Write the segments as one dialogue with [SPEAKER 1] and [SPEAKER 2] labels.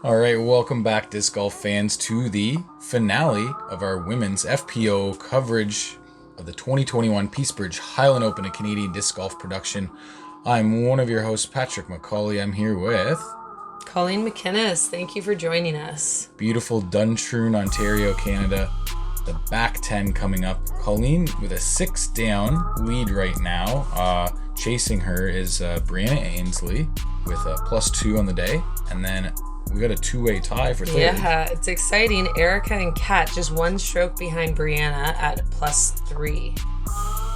[SPEAKER 1] All right, welcome back, disc golf fans, to the finale of our women's FPO coverage of the 2021 Peacebridge Highland Open, a Canadian disc golf production. I'm one of your hosts, Patrick McCauley. I'm here with
[SPEAKER 2] Colleen McInnes. Thank you for joining us.
[SPEAKER 1] beautiful Duntroon, Ontario, Canada. The back 10 coming up. Colleen with a 6-down lead right now. Chasing her is Brianna Ainsley with a +2 on the day, and then we got a two-way tie for third.
[SPEAKER 2] Yeah, it's exciting. Erica and Kat just one stroke behind Brianna at +3.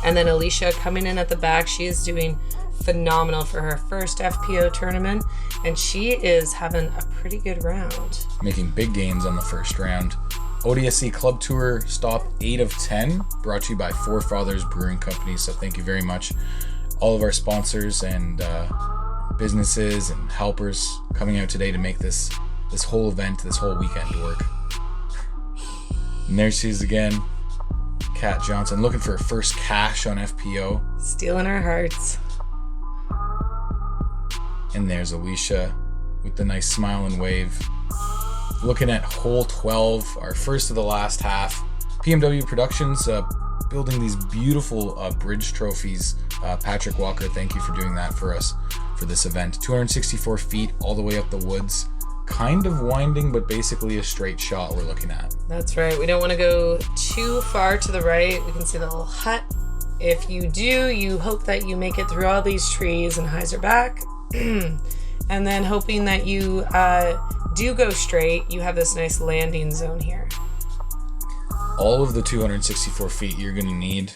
[SPEAKER 2] And then Alicia coming in at the back. She is doing phenomenal for her first FPO tournament, and she is having a pretty good round.
[SPEAKER 1] Making big gains on the first round. ODSC Club Tour stop 8 of 10, brought to you by Forefathers Brewing Company. So thank you very much, all of our sponsors and businesses and helpers coming out today to make this whole event, this whole weekend work. And there she is again, Kat Johnson, looking for her first cash on FPO.
[SPEAKER 2] Stealing our hearts.
[SPEAKER 1] And there's Alicia with the nice smile and wave. Looking at hole 12, our first of the last half. PMW Productions building these beautiful bridge trophies. Patrick Walker, thank you for doing that for us for this event. 264 feet all the way up the woods. Kind of winding, but basically a straight shot we're looking at.
[SPEAKER 2] That's right. We don't want to go too far to the right. We can see the little hut. If you do, you hope that you make it through all these trees and hyzer back. And then hoping that you do go straight, you have this nice landing zone here.
[SPEAKER 1] All of the 264 feet you're going to need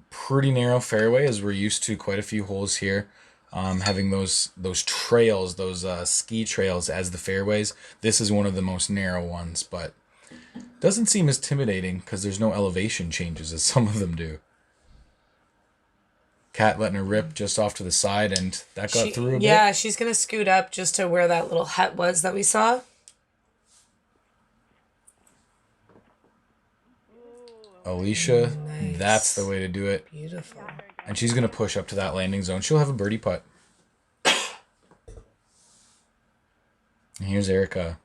[SPEAKER 1] pretty narrow fairway, as we're used to quite a few holes here. Having those trails, those ski trails as the fairways. This is one of the most narrow ones, but doesn't seem as intimidating because there's no elevation changes as some of them do. Kat letting her rip just off to the side, and that got through a bit.
[SPEAKER 2] Yeah, she's going to scoot up just to where that little hut was that we saw.
[SPEAKER 1] Alicia,
[SPEAKER 2] Nice.
[SPEAKER 1] That's the way to do it.
[SPEAKER 2] Beautiful.
[SPEAKER 1] And she's going to push up to that landing zone. She'll have a birdie putt. And here's Erica.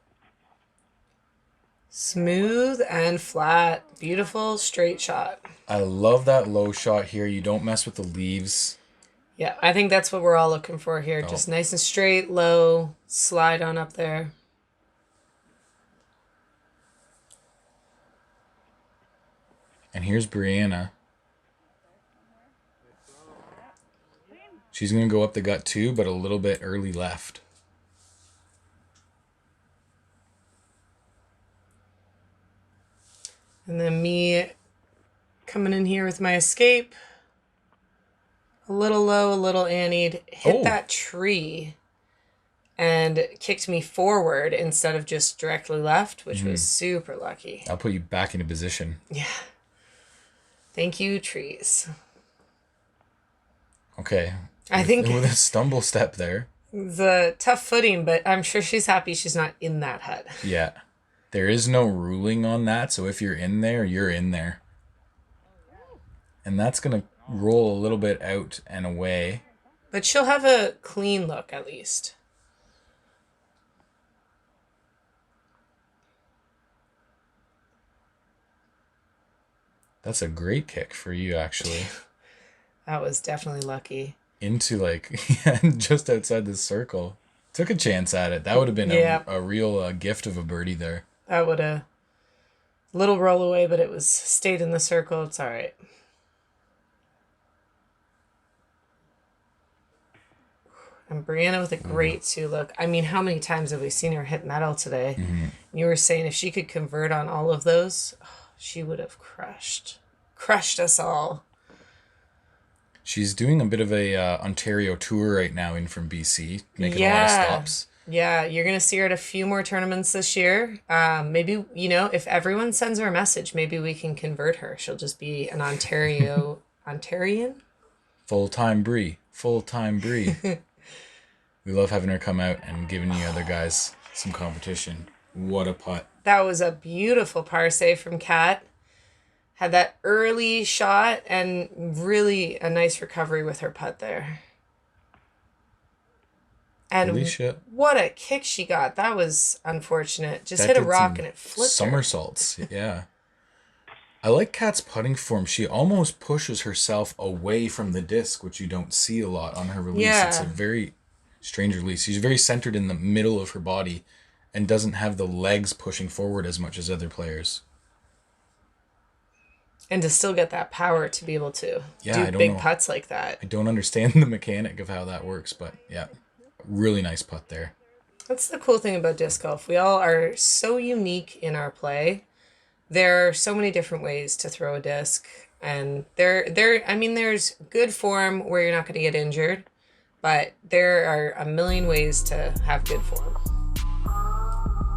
[SPEAKER 2] Smooth and flat. Beautiful straight shot.
[SPEAKER 1] I love that low shot here. You don't mess with the leaves.
[SPEAKER 2] Yeah, I think that's what we're all looking for here. Just nice and straight, low, slide on up there.
[SPEAKER 1] And here's Brianna. She's going to go up the gut too, but a little bit early left.
[SPEAKER 2] And then me coming in here with my escape. A little low, a little annied. Hit that tree and kicked me forward instead of just directly left, which was super lucky.
[SPEAKER 1] I'll put you back into position.
[SPEAKER 2] Yeah. Thank you, trees.
[SPEAKER 1] Okay.
[SPEAKER 2] I think
[SPEAKER 1] with a stumble step there.
[SPEAKER 2] it's a tough footing, but I'm sure she's happy she's not in that hut.
[SPEAKER 1] Yeah. There is no ruling on that, so if you're in there, you're in there. And that's going to roll a little bit out and away.
[SPEAKER 2] But she'll have a clean look at least.
[SPEAKER 1] That's a great kick for you, actually.
[SPEAKER 2] That was definitely lucky.
[SPEAKER 1] Into just outside the circle. Took a chance at it. That would have been a real gift of a birdie there.
[SPEAKER 2] That would have little roll away, but it was stayed in the circle. It's all right. And Brianna with a great two look. I mean, how many times have we seen her hit metal today?
[SPEAKER 1] Mm-hmm.
[SPEAKER 2] You were saying if she could convert on all of those, she would have crushed us all.
[SPEAKER 1] She's doing a bit of a Ontario tour right now in from BC, making a lot of stops.
[SPEAKER 2] Yeah, you're going to see her at a few more tournaments this year. Maybe, if everyone sends her a message, maybe we can convert her. She'll just be an Ontarian?
[SPEAKER 1] Full-time Brie. We love having her come out and giving you other guys some competition. What a putt.
[SPEAKER 2] That was a beautiful par save from Kat. Had that early shot and really a nice recovery with her putt there. And
[SPEAKER 1] Alicia,
[SPEAKER 2] what a kick she got. That was unfortunate. Just
[SPEAKER 1] that
[SPEAKER 2] hit a
[SPEAKER 1] did
[SPEAKER 2] rock
[SPEAKER 1] some
[SPEAKER 2] and it flipped her.
[SPEAKER 1] somersaults. Yeah. I like Kat's putting form. She almost pushes herself away from the disc, which you don't see a lot on her release.
[SPEAKER 2] Yeah.
[SPEAKER 1] It's a very strange release. She's very centered in the middle of her body and doesn't have the legs pushing forward as much as other players.
[SPEAKER 2] And to still get that power to be able to do big putts like that.
[SPEAKER 1] I don't understand the mechanic of how that works, but yeah, really nice putt there.
[SPEAKER 2] That's the cool thing about disc golf. We all are so unique in our play. There are so many different ways to throw a disc, and there's good form where you're not going to get injured, but there are a million ways to have good form.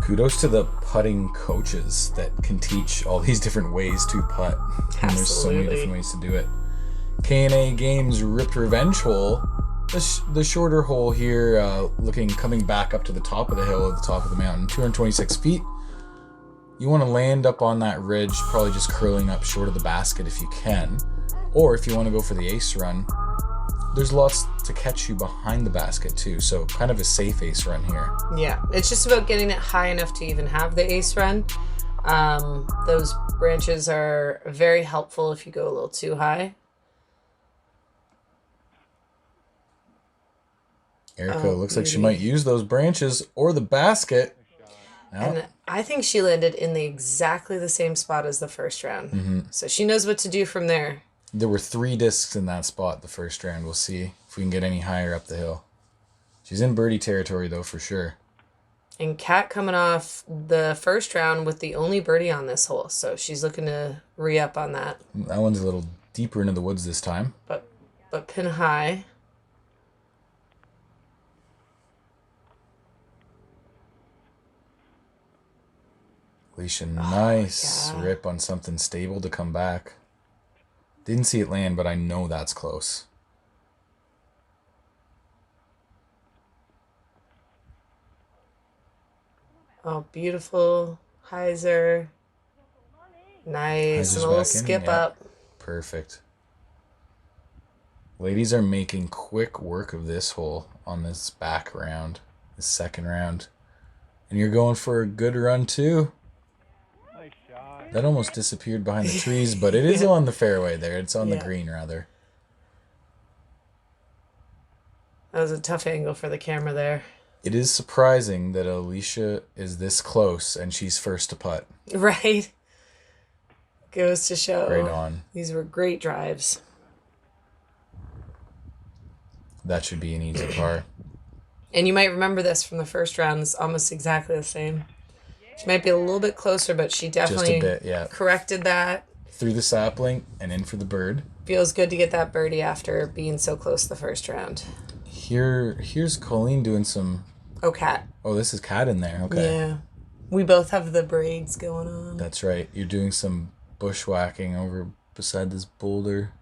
[SPEAKER 1] Kudos to the putting coaches that can teach all these different ways to putt. And there's so many different ways to do it. K&A Games Ripped Revenge hole. The shorter hole here, coming back up to the top of the hill at the top of the mountain, 226 feet. You want to land up on that ridge, probably just curling up short of the basket if you can. Or if you want to go for the ace run, there's lots to catch you behind the basket too, so kind of a safe ace run here.
[SPEAKER 2] Yeah, it's just about getting it high enough to even have the ace run. Those branches are very helpful if you go a little too high.
[SPEAKER 1] Erica looks like she might use those branches or the basket.
[SPEAKER 2] And I think she landed in exactly the same spot as the first round. Mm-hmm. So she knows what to do from there.
[SPEAKER 1] There were 3 discs in that spot the first round. We'll see if we can get any higher up the hill. She's in birdie territory, though, for sure.
[SPEAKER 2] And Kat coming off the first round with the only birdie on this hole. So she's looking to re-up on that.
[SPEAKER 1] That one's a little deeper into the woods this time.
[SPEAKER 2] But pin high.
[SPEAKER 1] Alicia, nice rip on something stable to come back. Didn't see it land, but I know that's close.
[SPEAKER 2] Oh, beautiful. Hyzer. Nice. And a little skip up.
[SPEAKER 1] Perfect. Ladies are making quick work of this hole on this back round, this second round. And you're going for a good run, too. That almost disappeared behind the trees, but it is on the fairway there. It's on the green, rather.
[SPEAKER 2] That was a tough angle for the camera there.
[SPEAKER 1] It is surprising that Alicia is this close and she's first to putt.
[SPEAKER 2] Right. Goes to show.
[SPEAKER 1] Right on.
[SPEAKER 2] These were great drives.
[SPEAKER 1] That should be an easy par.
[SPEAKER 2] And you might remember this from the first round. It's almost exactly the same. She might be a little bit closer, but she definitely corrected that.
[SPEAKER 1] Through the sapling and in for the bird.
[SPEAKER 2] Feels good to get that birdie after being so close the first round.
[SPEAKER 1] Here's Colleen doing some...
[SPEAKER 2] Oh, Kat.
[SPEAKER 1] Oh, this is Kat in there. Okay.
[SPEAKER 2] Yeah. We both have the braids going on.
[SPEAKER 1] That's right. You're doing some bushwhacking over beside this boulder.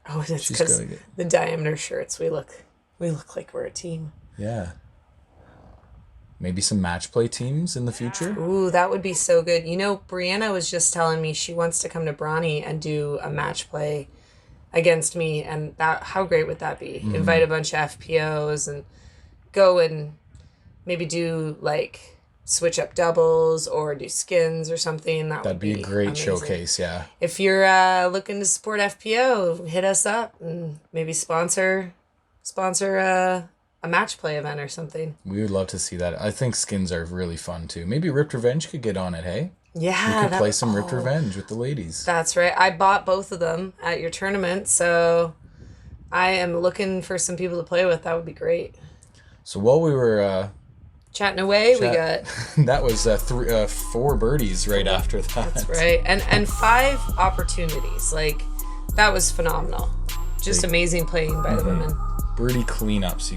[SPEAKER 2] Oh, it's because the diameter shirts. We look like we're a team.
[SPEAKER 1] Yeah. Maybe some match play teams in the future?
[SPEAKER 2] Ooh, that would be so good. You know, Brianna was just telling me she wants to come to Brawny and do a match play against me. And that, how great would that be? Mm-hmm. Invite a bunch of FPOs and go and maybe do, like, switch up doubles or do skins or something. That'd
[SPEAKER 1] be a great amazing showcase, yeah.
[SPEAKER 2] If you're looking to support FPO, hit us up and maybe sponsor a match play event or something.
[SPEAKER 1] We would love to see that. I think skins are really fun too. Maybe Ripped Revenge could get on it, hey?
[SPEAKER 2] Yeah.
[SPEAKER 1] We could play some Ripped Revenge with the ladies.
[SPEAKER 2] That's right. I bought both of them at your tournament, so I am looking for some people to play with. That would be great.
[SPEAKER 1] So while we were
[SPEAKER 2] chatting away, we got...
[SPEAKER 1] that was 4 birdies right after that.
[SPEAKER 2] That's right. And 5 opportunities. Like, that was phenomenal. Just amazing playing by the women.
[SPEAKER 1] Birdie cleanups.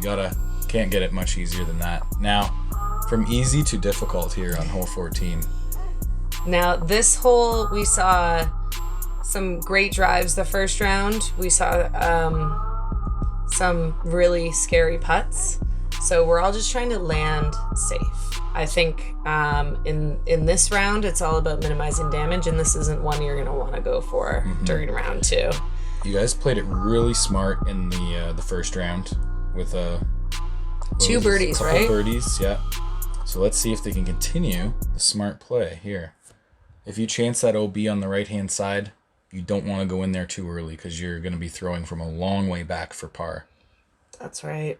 [SPEAKER 1] Can't get it much easier than that. Now, from easy to difficult here on hole 14.
[SPEAKER 2] Now, this hole, we saw some great drives the first round. We saw some really scary putts. So we're all just trying to land safe. I think in this round, it's all about minimizing damage, and this isn't one you're going to want to go for during round 2.
[SPEAKER 1] You guys played it really smart in the first round with
[SPEAKER 2] 2 birdies,
[SPEAKER 1] couple
[SPEAKER 2] right?
[SPEAKER 1] birdies, yeah. So let's see if they can continue the smart play here. If you chance that OB on the right-hand side, you don't want to go in there too early because you're going to be throwing from a long way back for par.
[SPEAKER 2] That's right.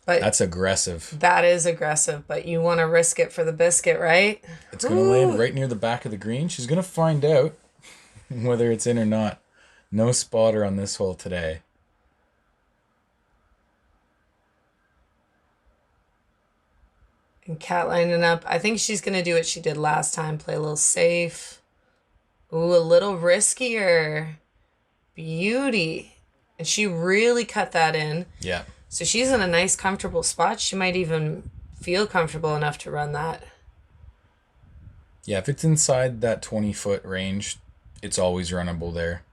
[SPEAKER 2] But
[SPEAKER 1] that's aggressive.
[SPEAKER 2] That is aggressive, but you want to risk it for the biscuit, right?
[SPEAKER 1] It's going to land right near the back of the green. She's going to find out whether it's in or not. No spotter on this hole today.
[SPEAKER 2] And Kat lining up. I think she's going to do what she did last time. Play a little safe. Ooh, a little riskier. Beauty. And she really cut that in.
[SPEAKER 1] Yeah.
[SPEAKER 2] So she's in a nice, comfortable spot. She might even feel comfortable enough to run that.
[SPEAKER 1] Yeah, if it's inside that 20-foot range, it's always runnable there.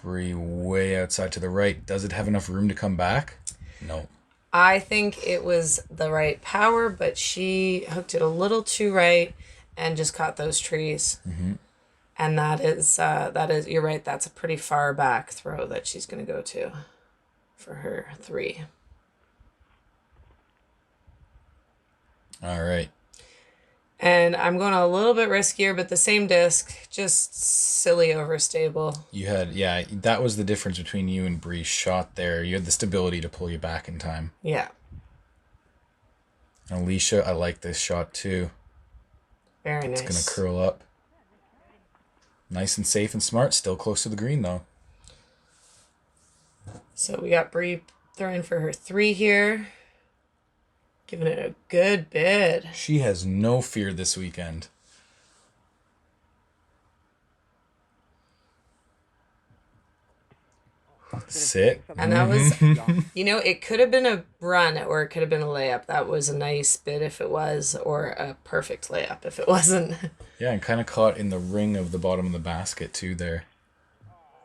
[SPEAKER 1] Bree way outside to the right. Does it have enough room to come back? No.
[SPEAKER 2] I think it was the right power, but she hooked it a little too right and just caught those trees.
[SPEAKER 1] Mm-hmm.
[SPEAKER 2] And that is, you're right, that's a pretty far back throw that she's going to go to for her 3.
[SPEAKER 1] All right.
[SPEAKER 2] And I'm going a little bit riskier, but the same disc, just silly overstable.
[SPEAKER 1] You had, yeah, that was the difference between you and Bree's shot there. You had the stability to pull you back in time.
[SPEAKER 2] Yeah.
[SPEAKER 1] And Alicia, I like this shot too.
[SPEAKER 2] Very nice.
[SPEAKER 1] It's going to curl up. Nice and safe and smart. Still close to the green, though.
[SPEAKER 2] So we got Bree throwing for her 3 here. Giving it a good bid.
[SPEAKER 1] She has no fear this weekend. Sit.
[SPEAKER 2] And that was, it could have been a run or it could have been a layup. That was a nice bid if it was, or a perfect layup if it wasn't.
[SPEAKER 1] Yeah, and kind of caught in the ring of the bottom of the basket, too, there.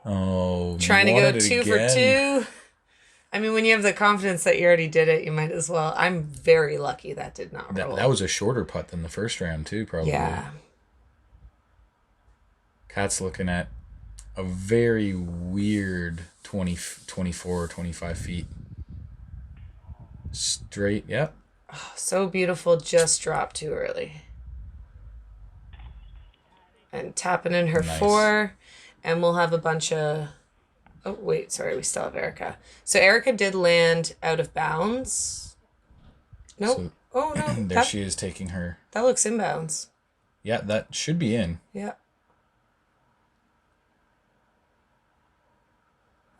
[SPEAKER 1] Oh,
[SPEAKER 2] trying to go 2 for 2. I mean, when you have the confidence that you already did it, you might as well. I'm very lucky that did not roll.
[SPEAKER 1] That was a shorter putt than the first round, too, probably.
[SPEAKER 2] Yeah.
[SPEAKER 1] Kat's looking at a very weird 24 or 25 feet. Straight, yep.
[SPEAKER 2] Oh, so beautiful, just dropped too early. And tapping in her 4, and we'll have a bunch of... Oh, wait, sorry, we still have Erica. So Erica did land out of bounds. Nope. So, no.
[SPEAKER 1] There she is taking her.
[SPEAKER 2] That looks inbounds.
[SPEAKER 1] Yeah, that should be in.
[SPEAKER 2] Yeah.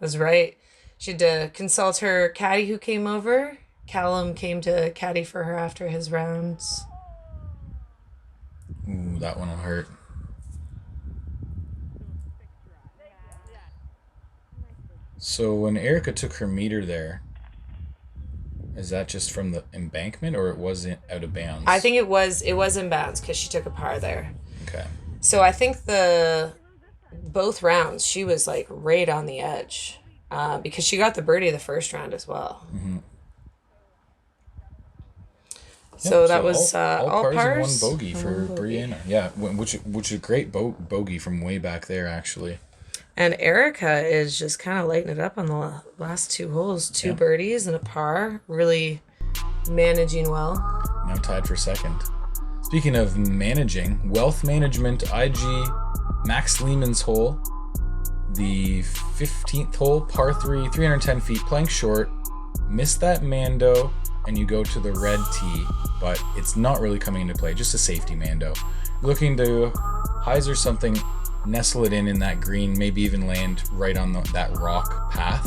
[SPEAKER 2] Was right. She had to consult her caddy who came over. Callum came to caddy for her after his rounds.
[SPEAKER 1] Ooh, that one will hurt. So when Erica took her meter there, is that just from the embankment or it wasn't out of bounds?
[SPEAKER 2] I think it was in bounds because she took a par there.
[SPEAKER 1] Okay.
[SPEAKER 2] So I think both rounds she was like right on the edge because she got the birdie the first round as well.
[SPEAKER 1] Mm-hmm.
[SPEAKER 2] So that was all pars
[SPEAKER 1] and 1 bogey for Brianna. Yeah, which is a great bogey from way back there actually.
[SPEAKER 2] And Erica is just kind of lighting it up on the last 2 holes. 2 birdies and a par. Really managing well.
[SPEAKER 1] Now tied for second. Speaking of managing, Wealth Management IG Max Lehman's hole. The 15th hole, par 3, 310 feet, playing short. Missed that Mando, and you go to the red tee, but it's not really coming into play. Just a safety Mando. Looking to hyzer something, nestle it in that green, maybe even land right on that rock path.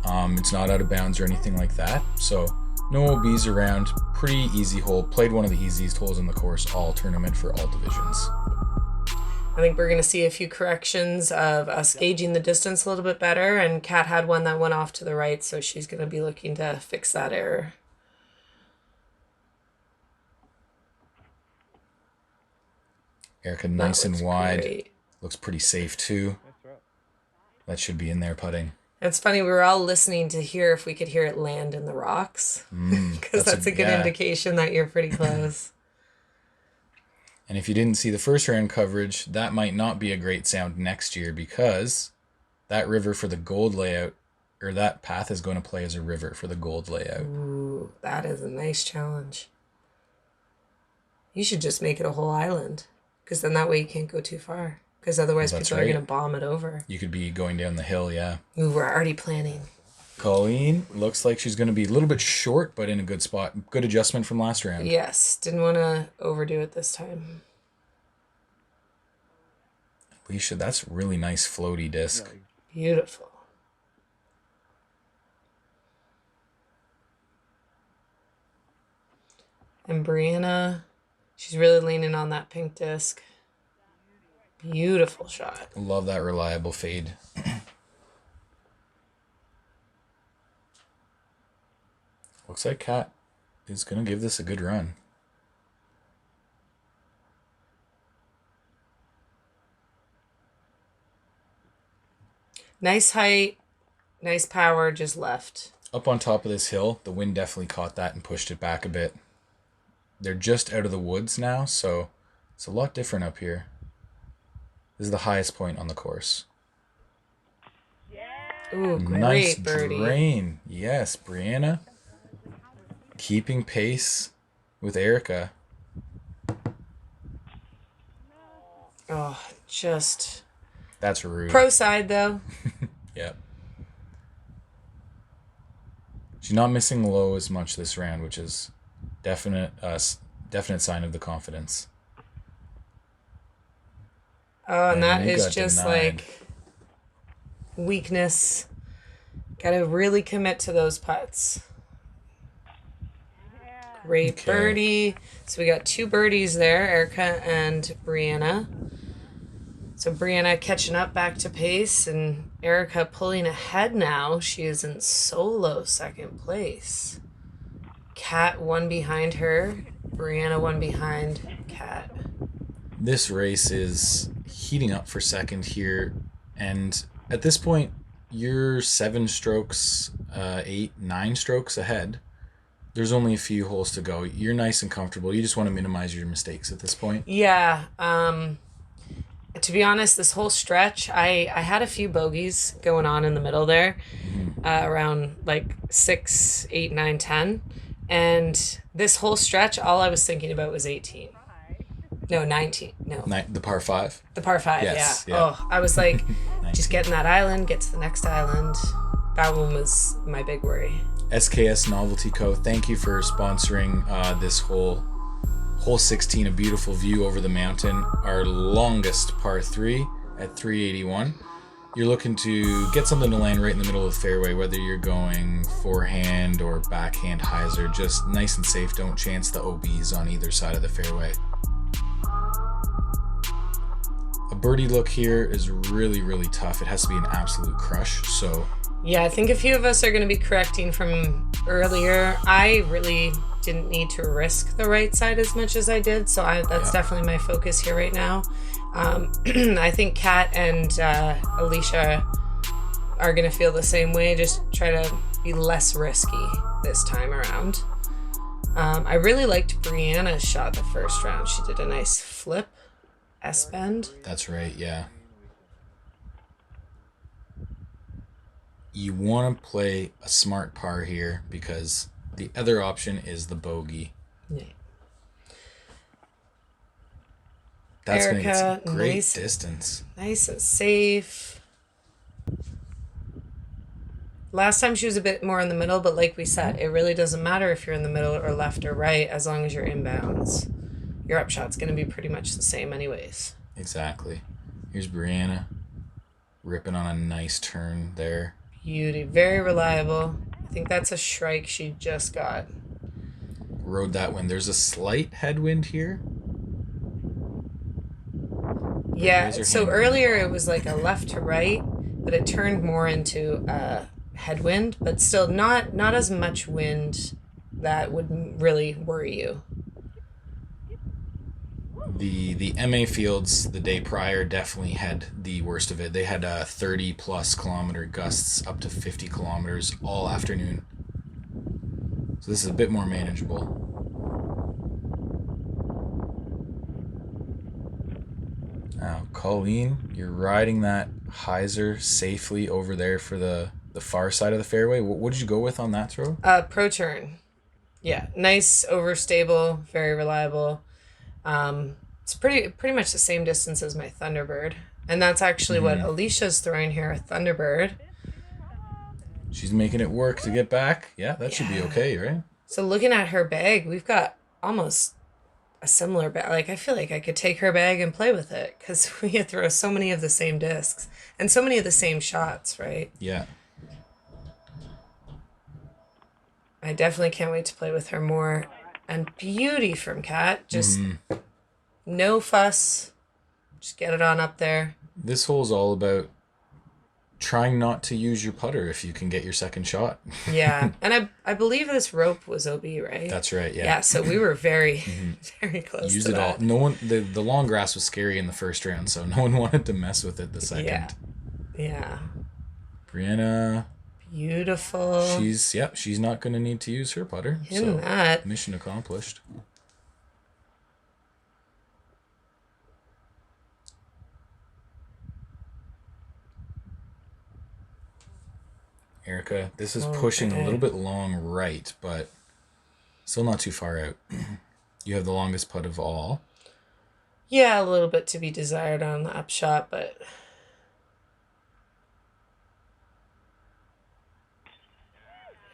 [SPEAKER 1] It's not out of bounds or anything like that, so no OBs around. Pretty easy hole. Played one of the easiest holes in the course all tournament for all divisions.
[SPEAKER 2] I think we're going to see a few corrections of us gauging the distance a little bit better, and Kat had one that went off to the right, so she's going to be looking to fix that error.
[SPEAKER 1] Erica nice and wide.
[SPEAKER 2] Great.
[SPEAKER 1] Looks pretty safe too. That should be in there putting.
[SPEAKER 2] It's funny, we were all listening to hear if we could hear it land in the rocks. Because that's a good indication that you're pretty close.
[SPEAKER 1] And if you didn't see the first round coverage, that might not be a great sound next year because that river for the gold layout, or that path is going to play as a river for the gold layout.
[SPEAKER 2] Ooh, that is a nice challenge. You should just make it a whole island, because then that way you can't go too far, because otherwise people are going to bomb it over.
[SPEAKER 1] You could be going down the hill, yeah.
[SPEAKER 2] Ooh, we're already planning.
[SPEAKER 1] Colleen looks like she's going to be a little bit short, but in a good spot. Good adjustment from last round.
[SPEAKER 2] Yes, didn't want to overdo it this time.
[SPEAKER 1] Alicia, that's really nice floaty disc.
[SPEAKER 2] Beautiful. And Brianna, she's really leaning on that pink disc. Beautiful shot.
[SPEAKER 1] Love that reliable fade. Looks like Kat is going to give this a good run.
[SPEAKER 2] Nice height, nice power, just left.
[SPEAKER 1] Up on top of this hill, the wind definitely caught that and pushed it back a bit. They're just out of the woods now, so it's a lot different up here. This is the highest point on the course.
[SPEAKER 2] Ooh, great
[SPEAKER 1] nice
[SPEAKER 2] birdie.
[SPEAKER 1] drain. Yes, Brianna. Keeping pace with Erica.
[SPEAKER 2] Oh, just...
[SPEAKER 1] That's rude.
[SPEAKER 2] Pro side, though.
[SPEAKER 1] Yep. She's not missing low as much this round, which is definite sign of the confidence.
[SPEAKER 2] Oh, and that
[SPEAKER 1] you
[SPEAKER 2] is
[SPEAKER 1] got
[SPEAKER 2] just
[SPEAKER 1] denied.
[SPEAKER 2] like weakness. Gotta really commit to those putts. Great
[SPEAKER 1] Okay.
[SPEAKER 2] birdie. So we got 2 birdies there, Erica and Brianna. So Brianna catching up back to pace, and Erica pulling ahead now. She is in solo second place. Kat 1 behind her. Brianna 1 behind Kat.
[SPEAKER 1] This race is heating up for second here, and at this point, you're 7 strokes, 8, 9 strokes ahead. There's only a few holes to go. You're nice and comfortable. You just want to minimize your mistakes at this point.
[SPEAKER 2] Yeah. To be honest, this whole stretch, I had a few bogeys going on in the middle there, around like 6, 8, 9, 10. And this whole stretch, all I was thinking about was 18. No, 19. No.
[SPEAKER 1] The par 5?
[SPEAKER 2] The par 5,
[SPEAKER 1] Yes,
[SPEAKER 2] yeah.
[SPEAKER 1] yeah.
[SPEAKER 2] Oh, I was like, just getting that island, get to the next island. That one was my big worry.
[SPEAKER 1] SKS Novelty Co., thank you for sponsoring this hole 16, a beautiful view over the mountain, our longest par 3 at 381. You're looking to get something to land right in the middle of the fairway, whether you're going forehand or backhand hyzer, just nice and safe. Don't chance the OBs on either side of the fairway. A birdie look here is really, really tough. It has to be an absolute crush, so...
[SPEAKER 2] Yeah, I think a few of us are going to be correcting from earlier. I really didn't need to risk the right side as much as I did, so that's definitely my focus here right now. I think Kat and Alicia are going to feel the same way. Just try to be less risky this time around. I really liked Brianna's shot the first round. She did a nice flip, S-bend.
[SPEAKER 1] That's right, yeah. You want to play a smart par here because the other option is the bogey.
[SPEAKER 2] Yeah.
[SPEAKER 1] That's going to get
[SPEAKER 2] Erica,
[SPEAKER 1] some great
[SPEAKER 2] nice.
[SPEAKER 1] distance.
[SPEAKER 2] Nice and safe. Last time she was a bit more in the middle, but like we said, it really doesn't matter if you're in the middle or left or right as long as you're inbounds. Your upshot's going to be pretty much the same anyways.
[SPEAKER 1] Exactly. Here's Brianna ripping on a nice turn there.
[SPEAKER 2] Beauty. Very reliable. I think that's a strike she just got.
[SPEAKER 1] Rode that wind. There's a slight headwind here.
[SPEAKER 2] Yeah,
[SPEAKER 1] Raise your
[SPEAKER 2] so
[SPEAKER 1] hand.
[SPEAKER 2] earlier it was like a left to right, but it turned more into a headwind, but still not as much wind that would really worry you.
[SPEAKER 1] The MA fields the day prior definitely had the worst of it. They had 30 plus kilometer gusts up to 50 kilometers all afternoon. So this is a bit more manageable. Now, Colleen, you're riding that hyzer safely over there for the far side of the fairway. What did you go with on that throw?
[SPEAKER 2] Pro turn. Yeah, nice, overstable, very reliable. It's pretty much the same distance as my Thunderbird. And that's actually what Alicia's throwing here, a Thunderbird.
[SPEAKER 1] She's making it work to get back. Yeah, that should be okay, right?
[SPEAKER 2] So looking at her bag, we've got almost a similar bag. Like, I feel like I could take her bag and play with it because we throw so many of the same discs and so many of the same shots, right?
[SPEAKER 1] Yeah.
[SPEAKER 2] I definitely can't wait to play with her more. And beauty from Kat. Just no fuss. Just get it on up there.
[SPEAKER 1] This hole's all about trying not to use your putter if you can get your second shot.
[SPEAKER 2] Yeah. And I believe this rope was OB, right?
[SPEAKER 1] That's right, yeah.
[SPEAKER 2] Yeah, so we were very, very close
[SPEAKER 1] Used
[SPEAKER 2] to
[SPEAKER 1] it
[SPEAKER 2] that.
[SPEAKER 1] all. No one the long grass was scary in the first round, so no one wanted to mess with it the second.
[SPEAKER 2] Yeah.
[SPEAKER 1] Brianna,
[SPEAKER 2] Beautiful.
[SPEAKER 1] she's not gonna need to use her putter.
[SPEAKER 2] In that.
[SPEAKER 1] Mission accomplished. Erica, this is pushing a little bit long right, but still not too far out. You have the longest putt of all.
[SPEAKER 2] Yeah, a little bit to be desired on the upshot, but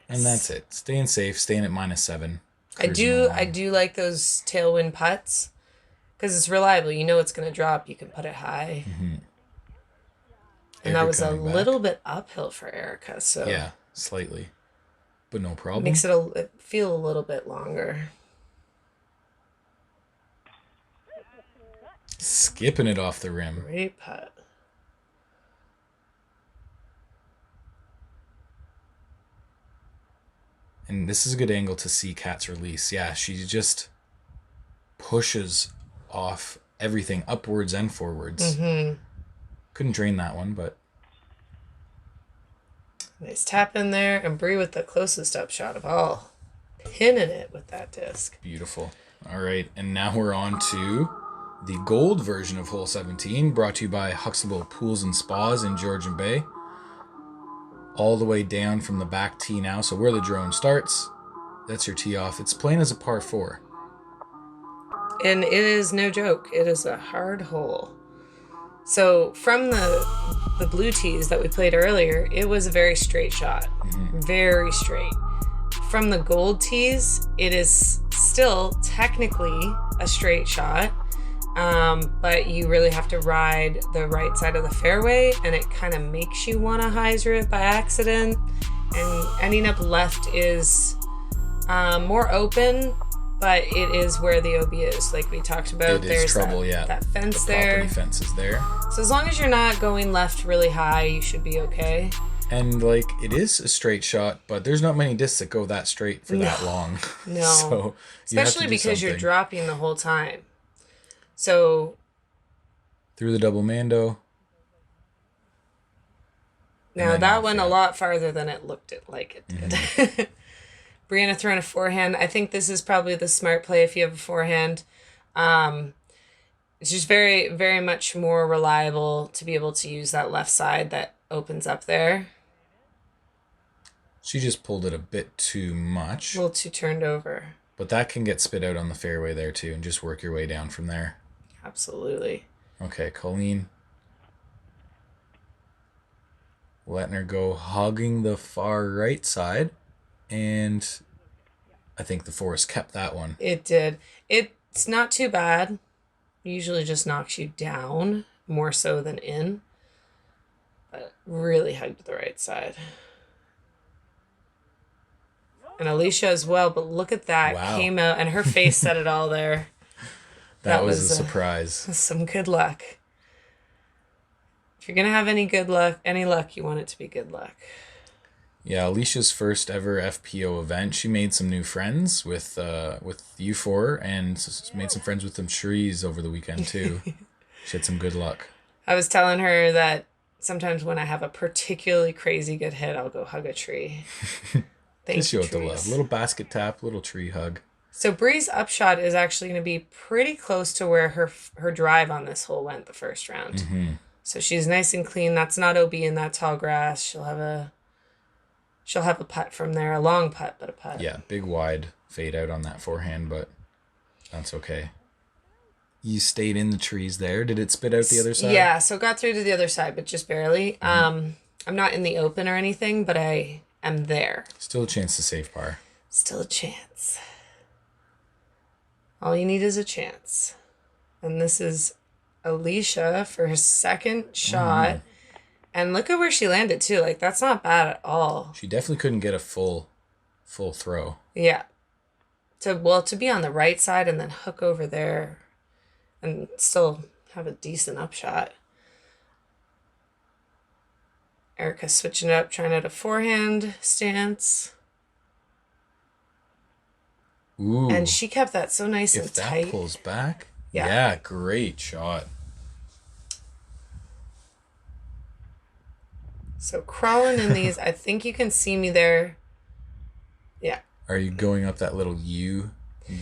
[SPEAKER 1] And that's it. Staying safe, staying at -7.
[SPEAKER 2] I do like those tailwind putts because it's reliable. You know it's going to drop. You can put it high. And that was a little bit uphill for Erica, so
[SPEAKER 1] yeah, slightly, but no problem.
[SPEAKER 2] makes it feel a little bit longer.
[SPEAKER 1] Skipping it off the rim.
[SPEAKER 2] Great putt.
[SPEAKER 1] And this is a good angle to see Kat's release. Yeah, she just pushes off everything upwards and forwards. Couldn't drain that one, but
[SPEAKER 2] Nice tap in there, and Brie with the closest upshot of all. Pinning it with that disc.
[SPEAKER 1] beautiful. All right, and now we're on to the gold version of hole 17, brought to you by Huxtable Pools and Spas in Georgian Bay. All the way down from the back tee now, so where the drone starts, that's your tee off. It's playing as a par 4.
[SPEAKER 2] And it is no joke. It is a hard hole. So from the blue tees that we played earlier, it was a very straight shot. Very straight. From the gold tees, it is still technically a straight shot, but you really have to ride the right side of the fairway, and it kind of makes you want to hyzer it by accident. And ending up left is more open, but it is where the OB is, like we talked about.
[SPEAKER 1] There's trouble,
[SPEAKER 2] that fence
[SPEAKER 1] the
[SPEAKER 2] there.
[SPEAKER 1] property fence is there.
[SPEAKER 2] So as long as you're not going left really high, you should be okay.
[SPEAKER 1] And like it is a straight shot, but there's not many discs that go that straight for that long.
[SPEAKER 2] No.
[SPEAKER 1] So
[SPEAKER 2] especially because you're dropping the whole time. So
[SPEAKER 1] through the double mando.
[SPEAKER 2] now that went a lot farther than it looked like it did. Brianna throwing a forehand. I think this is probably the smart play if you have a forehand. It's just very, very much more reliable to be able to use that left side that opens up there.
[SPEAKER 1] She just pulled it a bit too much.
[SPEAKER 2] A little too turned over.
[SPEAKER 1] But that can get spit out on the fairway there too, and just work your way down from there.
[SPEAKER 2] Absolutely.
[SPEAKER 1] Okay, Colleen. Letting her go, hugging the far right side. And I think the forest kept that one.
[SPEAKER 2] It did. It's not too bad. Usually just knocks you down more so than in. But really hugged the right side. And Alicia as well, but look at that.
[SPEAKER 1] Wow.
[SPEAKER 2] Came out, and her face said it all there.
[SPEAKER 1] That was a surprise.
[SPEAKER 2] Some good luck. If you're going to have any luck, you want it to be good luck.
[SPEAKER 1] Yeah, Alicia's first ever FPO event. She made some new friends with you four, and made some friends with some trees over the weekend too. She had some good luck.
[SPEAKER 2] I was telling her that sometimes when I have a particularly crazy good hit, I'll go hug a tree.
[SPEAKER 1] Just show it the love. Little basket tap, little tree hug.
[SPEAKER 2] So Bree's upshot is actually going to be pretty close to where her drive on this hole went the first round.
[SPEAKER 1] Mm-hmm.
[SPEAKER 2] So she's nice and clean. That's not OB in that tall grass. She'll have a putt from there, a long putt, but a putt.
[SPEAKER 1] Yeah, big wide fade out on that forehand, but that's okay. You stayed in the trees there. Did it spit out the other side?
[SPEAKER 2] Yeah, so it got through to the other side, but just barely. I'm not in the open or anything, but I am there.
[SPEAKER 1] Still a chance to save par.
[SPEAKER 2] Still a chance. All you need is a chance. And this is Alicia for her second shot. And look at where she landed too. Like, that's not bad at all.
[SPEAKER 1] She definitely couldn't get a full throw.
[SPEAKER 2] Yeah. To be on the right side and then hook over there and still have a decent upshot. Erica switching it up, trying out a forehand stance.
[SPEAKER 1] Ooh.
[SPEAKER 2] And she kept that so nice and tight.
[SPEAKER 1] If that pulls back. Yeah, great shot.
[SPEAKER 2] So crawling in these, I think you can see me there. Yeah.
[SPEAKER 1] Are you going up that little U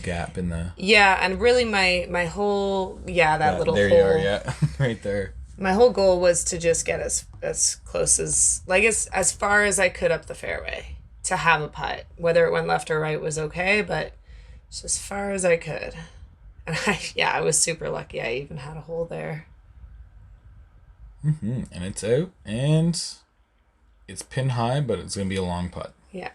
[SPEAKER 1] gap in the...
[SPEAKER 2] Yeah, and really my whole... Yeah, that little
[SPEAKER 1] there
[SPEAKER 2] hole.
[SPEAKER 1] There you are, yeah. Right there.
[SPEAKER 2] My whole goal was to just get as close as... Like, as far as I could up the fairway to have a putt. Whether it went left or right was okay, but just as far as I could. And I was super lucky I even had a hole there.
[SPEAKER 1] Mm-hmm. And it's out, and it's pin high, but it's going to be a long putt.
[SPEAKER 2] Yeah.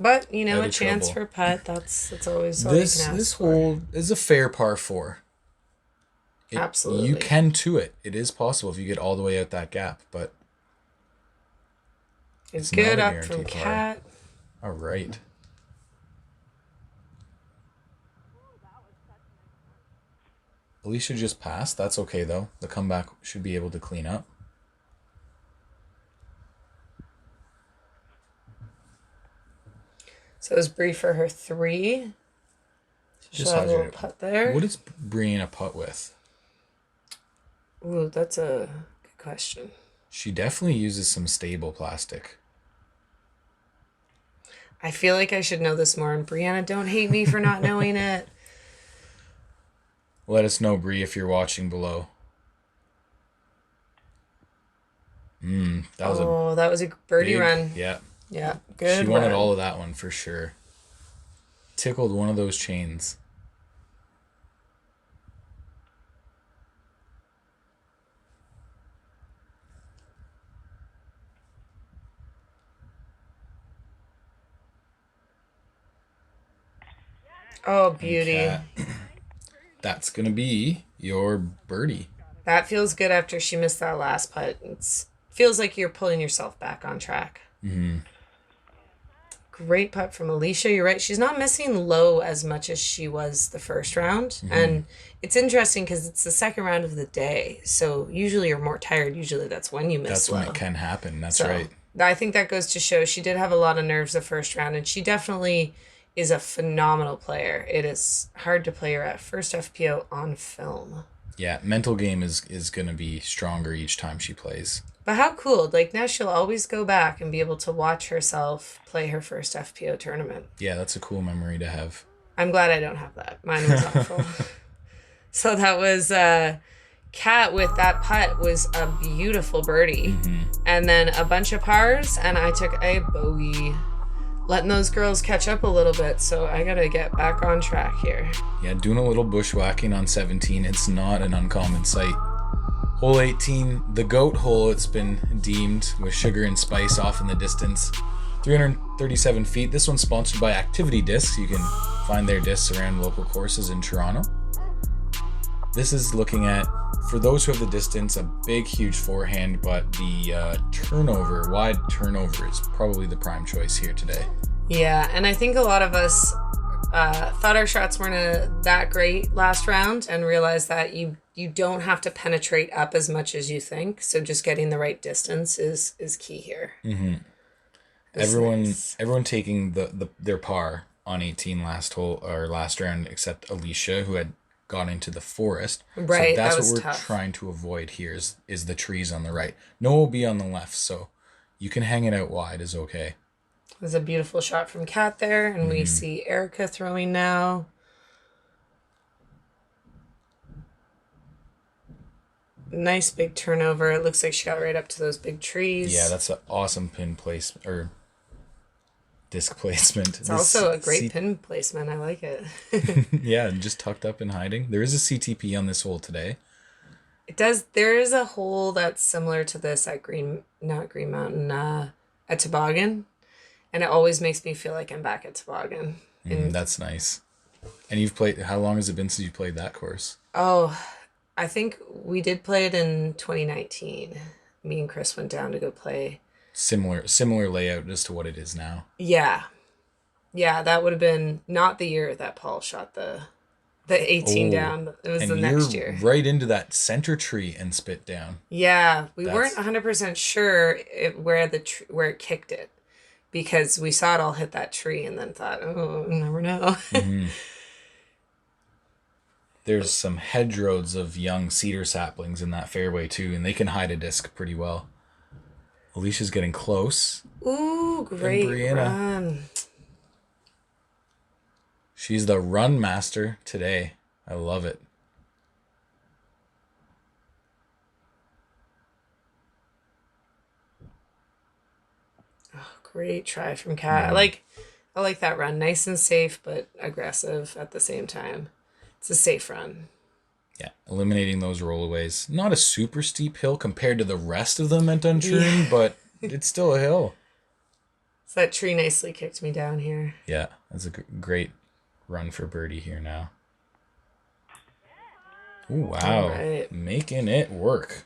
[SPEAKER 2] But, a
[SPEAKER 1] Out of
[SPEAKER 2] chance
[SPEAKER 1] trouble.
[SPEAKER 2] for a putt, that's always all you can ask
[SPEAKER 1] This
[SPEAKER 2] for.
[SPEAKER 1] hole is a fair par 4.
[SPEAKER 2] Absolutely.
[SPEAKER 1] You can to it. It is possible if you get all the way out that gap, but
[SPEAKER 2] It's
[SPEAKER 1] not
[SPEAKER 2] good
[SPEAKER 1] a
[SPEAKER 2] up
[SPEAKER 1] guarantee
[SPEAKER 2] from
[SPEAKER 1] par.
[SPEAKER 2] Cat.
[SPEAKER 1] all right. Alicia just passed. That's okay, though. The comeback should be able to clean up.
[SPEAKER 2] So it was Bree for her 3.
[SPEAKER 1] Just
[SPEAKER 2] She'll have a little
[SPEAKER 1] hydrate it.
[SPEAKER 2] putt there.
[SPEAKER 1] What is Bree a putt with?
[SPEAKER 2] Ooh, that's a good question.
[SPEAKER 1] She definitely uses some stable plastic.
[SPEAKER 2] I feel like I should know this more, and Brianna, don't hate me for not knowing it.
[SPEAKER 1] Let us know, Bree, if you're watching below.
[SPEAKER 2] That was a birdie
[SPEAKER 1] big
[SPEAKER 2] run.
[SPEAKER 1] Yeah.
[SPEAKER 2] Yeah, good
[SPEAKER 1] She wanted
[SPEAKER 2] run.
[SPEAKER 1] all of that one for sure. Tickled one of those chains.
[SPEAKER 2] Oh, beauty.
[SPEAKER 1] Cat. That's going to be your birdie.
[SPEAKER 2] That feels good after she missed that last putt. Feels like you're pulling yourself back on track.
[SPEAKER 1] Mm-hmm.
[SPEAKER 2] Great putt from Alicia. You're right. She's not missing low as much as she was the first round.
[SPEAKER 1] Mm-hmm.
[SPEAKER 2] And it's interesting because it's the second round of the day. So usually you're more tired. Usually that's when you miss
[SPEAKER 1] That's
[SPEAKER 2] low.
[SPEAKER 1] when it can happen. That's
[SPEAKER 2] So,
[SPEAKER 1] right.
[SPEAKER 2] I think that goes to show she did have a lot of nerves the first round. And she definitely is a phenomenal player. It is hard to play her at first FPO on film.
[SPEAKER 1] Yeah, mental game is going to be stronger each time she plays.
[SPEAKER 2] But how cool. Like, now she'll always go back and be able to watch herself play her first FPO tournament.
[SPEAKER 1] Yeah, that's a cool memory to have.
[SPEAKER 2] I'm glad I don't have that. Mine was awful. So that was Kat with that putt was a beautiful birdie.
[SPEAKER 1] Mm-hmm.
[SPEAKER 2] And then a bunch of pars, and I took a bogey. Letting those girls catch up a little bit, so I gotta get back on track here.
[SPEAKER 1] Yeah, doing a little bushwhacking on 17, it's not an uncommon sight. Hole 18, the goat hole, it's been deemed, with Sugar and Spice off in the distance. 337 feet. This one's sponsored by Activity Discs. You can find their discs around local courses in Toronto. This is looking at, for those who have the distance, a big, huge forehand, but the wide turnover is probably the prime choice here today.
[SPEAKER 2] Yeah, and I think a lot of us thought our shots weren't that great last round and realized that you don't have to penetrate up as much as you think. So just getting the right distance is key here.
[SPEAKER 1] Mm-hmm. Everyone taking their par on 18 last round except Alicia, who had gone into the forest.
[SPEAKER 2] Right,
[SPEAKER 1] so that's
[SPEAKER 2] that was
[SPEAKER 1] what we're
[SPEAKER 2] tough.
[SPEAKER 1] trying to avoid here is the trees on the right. No will be on the left, so you can hang it out wide is okay.
[SPEAKER 2] There's a beautiful shot from Kat there, and we see Erica throwing now. Nice big turnover. It looks like she got right up to those big trees.
[SPEAKER 1] Yeah, that's an awesome pin place or disc placement.
[SPEAKER 2] It's also a great pin placement. I like it.
[SPEAKER 1] Yeah, just tucked up and hiding. There is a CTP on this hole today.
[SPEAKER 2] It does. There is a hole that's similar to this at not Green Mountain, at Toboggan. And it always makes me feel like I'm back at Toboggan.
[SPEAKER 1] That's nice. And you've played, how long has it been since you played that course?
[SPEAKER 2] Oh, I think we did play it in 2019. Me and Chris went down to go play.
[SPEAKER 1] Similar layout as to what it is now.
[SPEAKER 2] Yeah. Yeah, that would have been not the year that Paul shot the 18 down. It was the next year.
[SPEAKER 1] Right into that center tree and spit down.
[SPEAKER 2] Yeah, we weren't 100% sure where it kicked it. Because we saw it all hit that tree and then thought, oh, you never know.
[SPEAKER 1] There's some hedgerows of young cedar saplings in that fairway too, and they can hide a disc pretty well. Alicia's getting close.
[SPEAKER 2] Ooh, great run.
[SPEAKER 1] She's the run master today. I love it.
[SPEAKER 2] Great try from Kat. I like that run. Nice and safe, but aggressive at the same time. It's a safe run.
[SPEAKER 1] Yeah, eliminating those rollaways. Not a super steep hill compared to the rest of them at Dunchurin, but it's still a hill.
[SPEAKER 2] So that tree nicely kicked me down here.
[SPEAKER 1] Yeah, that's a great run for birdie here now. Ooh, wow.
[SPEAKER 2] Right.
[SPEAKER 1] Making it work.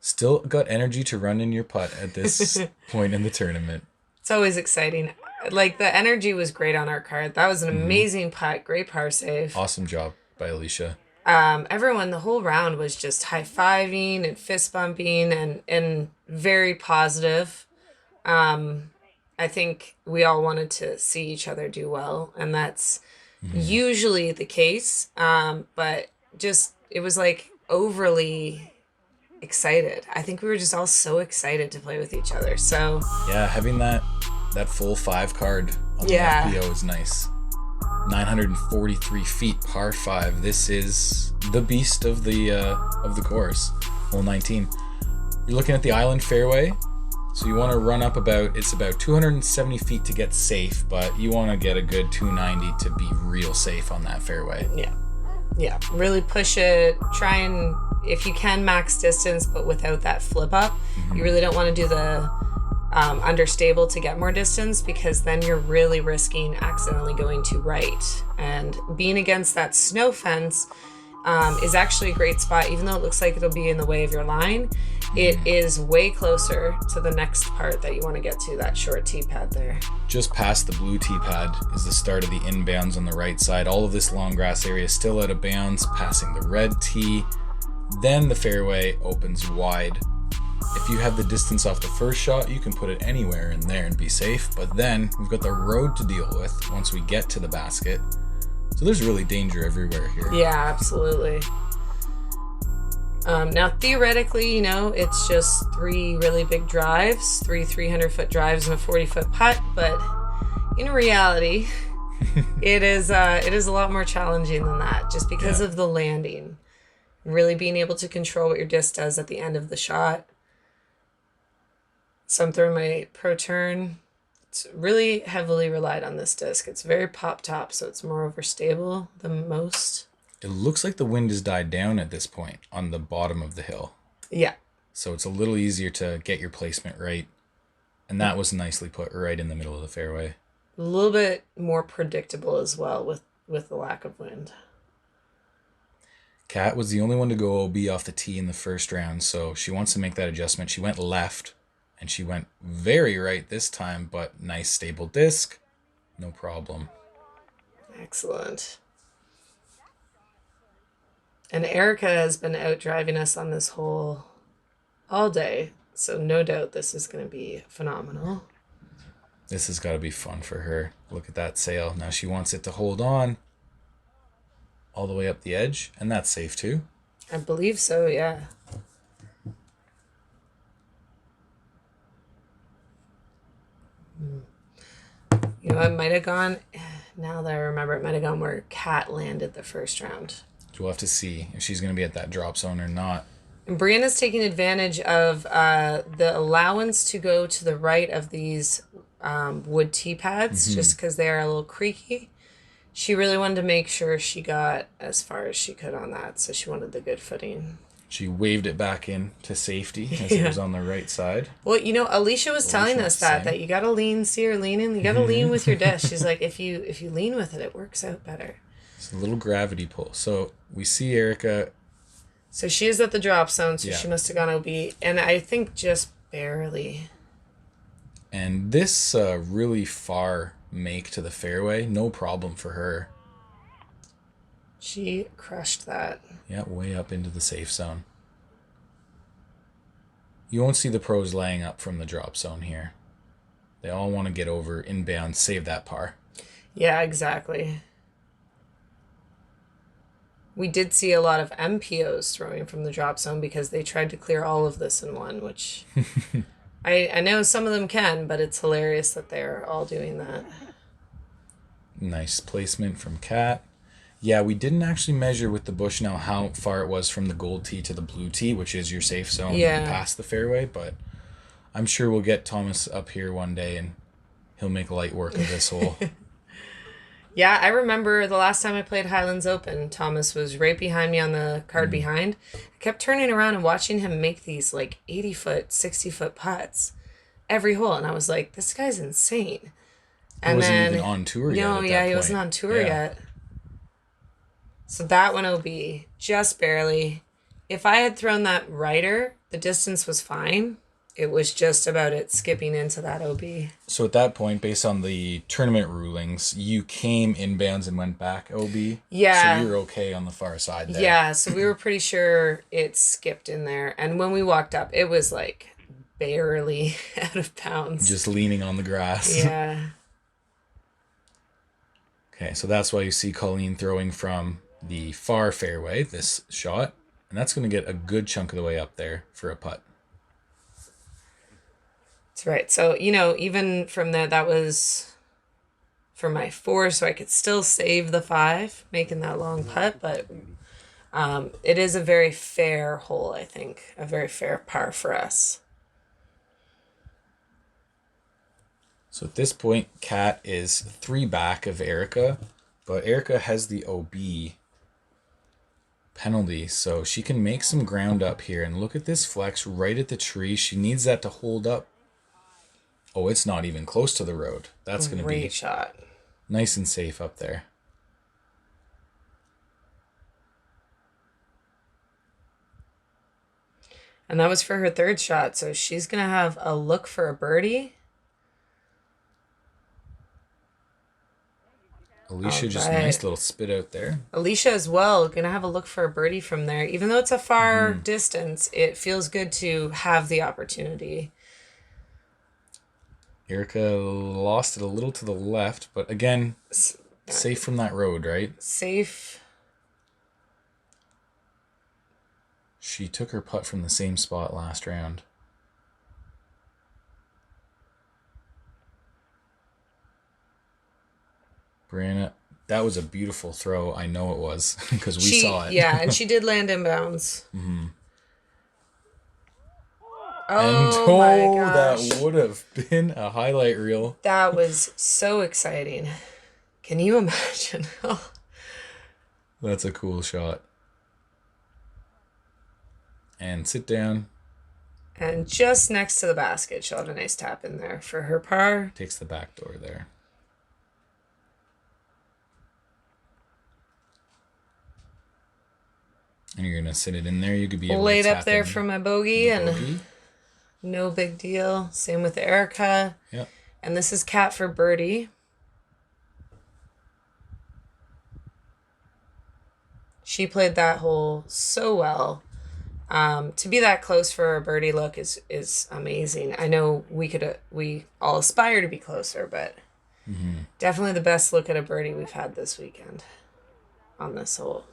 [SPEAKER 1] Still got energy to run in your putt at this point in the tournament.
[SPEAKER 2] It's always exciting. Like, the energy was great on our card. That was an amazing putt. Great par save.
[SPEAKER 1] Awesome job by Alicia.
[SPEAKER 2] Everyone, the whole round was just high-fiving and fist-bumping and very positive. I think we all wanted to see each other do well, and that's usually the case. But just, it was like overly excited. I think we were just all so excited to play with each other. So
[SPEAKER 1] yeah, having that full 5 card on the FPO is nice. 943 feet, par 5. This is the beast of the course. Hole 19. You're looking at the island fairway, so you want to run up it's about 270 feet to get safe, but you want to get a good 290 to be real safe on that fairway.
[SPEAKER 2] Yeah, really push it. Try and, if you can, max distance, but without that flip up. You really don't want to do the understable to get more distance, because then you're really risking accidentally going to right. And being against that snow fence is actually a great spot. Even though it looks like it'll be in the way of your line, it is way closer to the next part that you want to get to, that short tee pad there.
[SPEAKER 1] Just past the blue tee pad is the start of the inbounds on the right side. All of this long grass area is still out of bounds, passing the red tee. Then the fairway opens wide. If you have the distance off the first shot, you can put it anywhere in there and be safe. But then we've got the road to deal with once we get to the basket. So there's really danger everywhere here.
[SPEAKER 2] Yeah, absolutely. Now, theoretically, it's just 3 really big drives, 3 300-foot drives and a 40-foot putt. But in reality, it is a lot more challenging than that, just because of the landing. Really being able to control what your disc does at the end of the shot. So I'm throwing my pro turn. It's really heavily relied on this disc. It's very pop top, so it's more overstable than most.
[SPEAKER 1] It looks like the wind has died down at this point on the bottom of the hill.
[SPEAKER 2] Yeah.
[SPEAKER 1] So it's a little easier to get your placement right. And that was nicely put right in the middle of the fairway.
[SPEAKER 2] A little bit more predictable as well with the lack of wind.
[SPEAKER 1] Kat was the only one to go OB off the tee in the first round, so she wants to make that adjustment. She went left, and she went very right this time, but nice stable disc, no problem.
[SPEAKER 2] Excellent. And Erica has been out driving us on this hole all day, so no doubt this is going to be phenomenal.
[SPEAKER 1] This has got to be fun for her. Look at that sail. Now she wants it to hold on all the way up the edge, and that's safe too.
[SPEAKER 2] I believe so, yeah. You know, it might have gone, now that I remember, it might have gone where Kat landed the first round.
[SPEAKER 1] We'll have to see if she's going to be at that drop zone or not.
[SPEAKER 2] And Brianna's taking advantage of the allowance to go to the right of these wood tee pads, just because they are a little creaky. She really wanted to make sure she got as far as she could on that, so she wanted the good footing.
[SPEAKER 1] She waved it back in to safety as it was on the right side.
[SPEAKER 2] Well, you know, Alicia was telling us that you gotta lean, see her leaning. You gotta lean with your disc. She's like, if you lean with it, it works out better.
[SPEAKER 1] It's a little gravity pull. So we see Erica.
[SPEAKER 2] So she is at the drop zone, so
[SPEAKER 1] Yeah.
[SPEAKER 2] she must have gone OB, and I think just barely.
[SPEAKER 1] And this really far make to the fairway, no problem for her.
[SPEAKER 2] She crushed that.
[SPEAKER 1] Yeah, way up into the safe zone. You won't see the pros laying up from the drop zone here. They all want to get over inbound, save that par.
[SPEAKER 2] Yeah, exactly. We did see a lot of MPOs throwing from the drop zone because they tried to clear all of this in one, which I know some of them can, but it's hilarious that they're all doing that.
[SPEAKER 1] Nice placement from Kat. Yeah, we didn't actually measure with the bush now how far it was from the gold tee to the blue tee, which is your safe zone past the fairway, but I'm sure we'll get Thomas up here one day and he'll make light work of this hole.
[SPEAKER 2] Yeah, I remember the last time I played Highlands Open, Thomas was right behind me on the card behind. I kept turning around and watching him make these like 80-foot, 60-foot putts every hole, and I was like, this guy's insane.
[SPEAKER 1] He wasn't even on tour yet.
[SPEAKER 2] No, yeah, he wasn't on tour yet. So that went OB, just barely. If I had thrown that righter, the distance was fine. It was just about it skipping into that OB.
[SPEAKER 1] So at that point, based on the tournament rulings, you came inbounds and went back OB?
[SPEAKER 2] Yeah.
[SPEAKER 1] So you're okay on the far side there.
[SPEAKER 2] Yeah, so we were pretty sure it skipped in there. And when we walked up, it was like barely out of bounds.
[SPEAKER 1] Just leaning on the grass.
[SPEAKER 2] Yeah.
[SPEAKER 1] Okay, so that's why you see Colleen throwing from the far fairway, this shot. And that's going to get a good chunk of the way up there for a putt.
[SPEAKER 2] That's right. So, you know, even from there, that was for my 4, so I could still save the 5, making that long putt. But it is a very fair hole, I think. A very fair par for us.
[SPEAKER 1] So at this point, Kat is 3 back of Erica, but Erica has the OB penalty, so she can make some ground up here. And look at this flex right at the tree. She needs that to hold up. Oh, it's not even close to the road. That's going to be
[SPEAKER 2] Great shot.
[SPEAKER 1] Nice and safe up there.
[SPEAKER 2] And that was for her 3rd shot, so she's going to have a look for a birdie.
[SPEAKER 1] Alicia, just nice little spit out there.
[SPEAKER 2] Alicia as well, going to have a look for a birdie from there. Even though it's a far distance, it feels good to have the opportunity.
[SPEAKER 1] Erica lost it a little to the left, but again, safe from that road, right?
[SPEAKER 2] Safe.
[SPEAKER 1] She took her putt from the same spot last round. Brianna, that was a beautiful throw. I know it was because we saw it.
[SPEAKER 2] Yeah, and she did land inbounds.
[SPEAKER 1] Mm-hmm.
[SPEAKER 2] Oh, my gosh.
[SPEAKER 1] That would have been a highlight reel.
[SPEAKER 2] That was so exciting. Can you imagine?
[SPEAKER 1] That's a cool shot. And sit down.
[SPEAKER 2] And just next to the basket, she'll have a nice tap in there for her par.
[SPEAKER 1] Takes the back door there. And you're going to sit it in there. You could be able
[SPEAKER 2] Laid
[SPEAKER 1] to tap
[SPEAKER 2] up there
[SPEAKER 1] in
[SPEAKER 2] for my bogey, and
[SPEAKER 1] bogey.
[SPEAKER 2] No big deal. Same with Erica.
[SPEAKER 1] Yep.
[SPEAKER 2] And this is Kat for birdie. She played that hole so well. To be that close for a birdie look is amazing. I know we all aspire to be closer, but definitely the best look at a birdie we've had this weekend on this hole.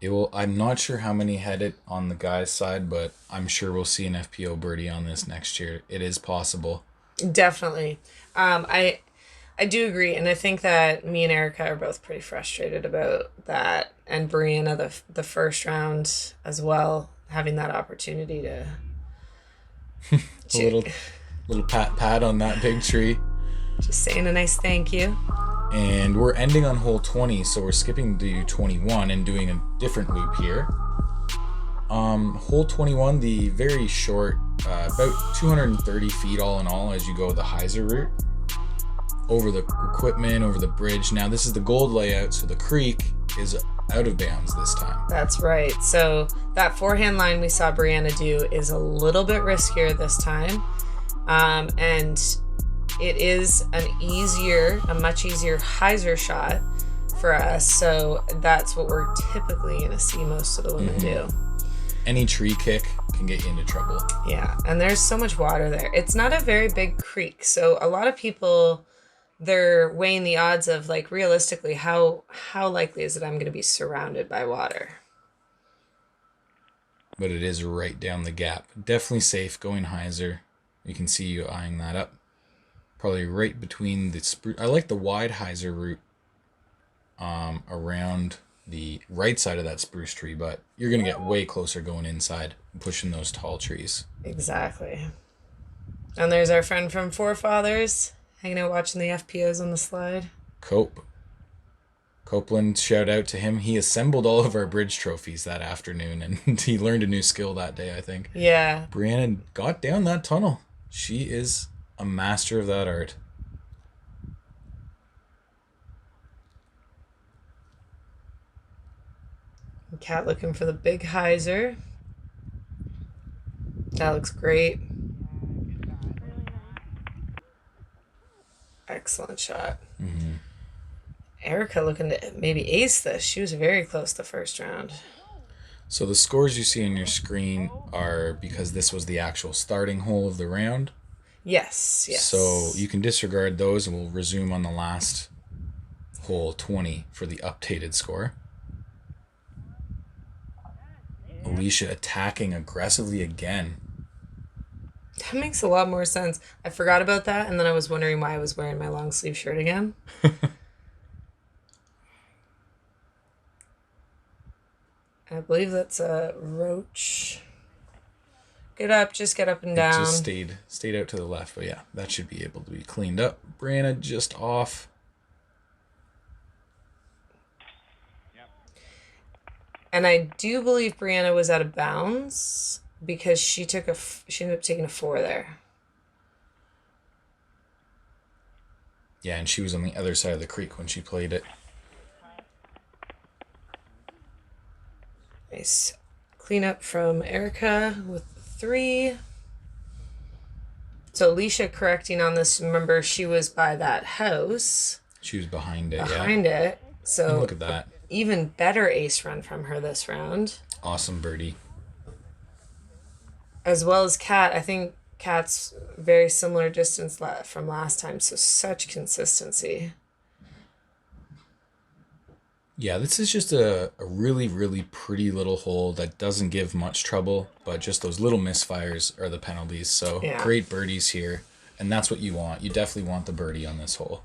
[SPEAKER 1] I'm not sure how many had it on the guy's side, but I'm sure we'll see an FPO birdie on this next year. It is possible.
[SPEAKER 2] Definitely. I do agree, and I think that me and Erica are both pretty frustrated about that, and Brianna the first round as well, having that opportunity to.
[SPEAKER 1] A little pat on that big tree.
[SPEAKER 2] Just saying a nice thank you.
[SPEAKER 1] And we're ending on hole 20, so we're skipping to 21 and doing a different loop here. Hole 21, the very short, about 230 feet all in all as you go the hyzer route. Over the equipment, over the bridge. Now this is the gold layout, so the creek is out of bounds this time.
[SPEAKER 2] That's right. So that forehand line we saw Brianna do is a little bit riskier this time. And it is a much easier hyzer shot for us. So that's what we're typically going to see most of the women do.
[SPEAKER 1] Any tree kick can get you into trouble.
[SPEAKER 2] Yeah, and there's so much water there. It's not a very big creek, so a lot of people, they're weighing the odds of, like, realistically, how likely is it I'm going to be surrounded by water?
[SPEAKER 1] But it is right down the gap. Definitely safe going hyzer. You can see you eyeing that up. Probably right between the spruce. I like the wide hyzer route around the right side of that spruce tree, but you're going to get way closer going inside and pushing those tall trees.
[SPEAKER 2] Exactly. And there's our friend from Forefathers, hanging out watching the FPOs on the slide.
[SPEAKER 1] Copeland, shout out to him. He assembled all of our bridge trophies that afternoon, and he learned a new skill that day, I think.
[SPEAKER 2] Yeah.
[SPEAKER 1] Brianna got down that tunnel. She is a master of that art.
[SPEAKER 2] Cat looking for the big hyzer. That looks great. Excellent shot. Mm-hmm. Erica looking to maybe ace this. She was very close the first round.
[SPEAKER 1] So the scores you see on your screen are because this was the actual starting hole of the round.
[SPEAKER 2] Yes.
[SPEAKER 1] So you can disregard those and we'll resume on the last hole 20 for the updated score. Alicia attacking aggressively again.
[SPEAKER 2] That makes a lot more sense. I forgot about that, and then I was wondering why I was wearing my long sleeve shirt again. I believe that's a roach. Get up and down.
[SPEAKER 1] It just stayed out to the left, but yeah, that should be able to be cleaned up. Brianna just off.
[SPEAKER 2] And I do believe Brianna was out of bounds because she ended up taking a 4 there.
[SPEAKER 1] Yeah, and she was on the other side of the creek when she played it.
[SPEAKER 2] Nice clean up from Erica with 3. So Alicia correcting on this. Remember, she was by that house.
[SPEAKER 1] She was behind it.
[SPEAKER 2] So
[SPEAKER 1] look at that.
[SPEAKER 2] Even better ace run from her this round.
[SPEAKER 1] Awesome birdie.
[SPEAKER 2] As well as Kat. I think Kat's very similar distance from last time, so such consistency.
[SPEAKER 1] Yeah, this is just a really, really pretty little hole that doesn't give much trouble, but just those little misfires are the penalties. So Great birdies here, and that's what you want. You definitely want the birdie on this hole.